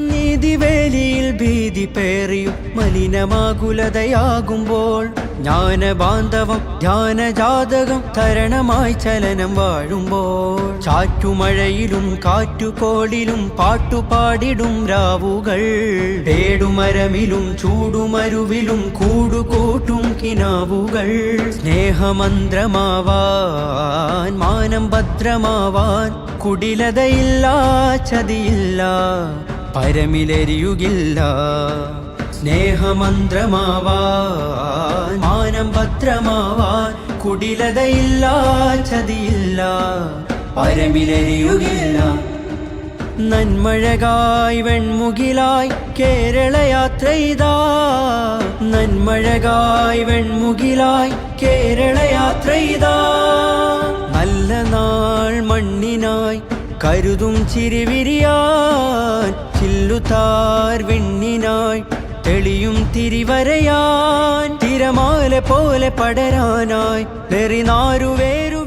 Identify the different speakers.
Speaker 1: നീതിവേലിയിൽ ഭീതി പേറിയും മലിനമാകുലതയാകുമ്പോൾ ജ്ഞാനബാന്ധവം ധ്യാനജാതകം തരണമായി ചലനം വാഴുമ്പോൾ ചാറ്റുമഴയിലും കാറ്റുകോളിലും പാട്ടുപാടിടും രാവുകൾ തേടുമരമിലും ചൂടുമരുവിലും കൂടുകൂട്ടും കിനാവുകൾ സ്നേഹമന്ത്രമാവാൻ മാനം ഭദ്രമാവാൻ കുടിലതയില്ല ചതിയില്ല പരമിലെരിയുകില്ല സ്നേഹമന്ത്രമാവാൻ മാനം ഭദ്രമാവാൻ കുടിലതയില്ല ചതിയില്ല പരമിലെരിയുകില്ല നന്മഴകായി വെൺമുകിലായി കേരളയാത്രയിതാ നന്മഴകായി വെൺമുകിലായി കേരളയാത്രയിതാ നല്ല നാൾ മണ്ണിനായി കരുതും ചിരിവിരിയാൻ ചില്ലുതാർ വിണ്ണിനായി തെളിയും തിരിവരയാൻ തിരമാല പോലെ പടരാനായി വെറിനാരുവേരു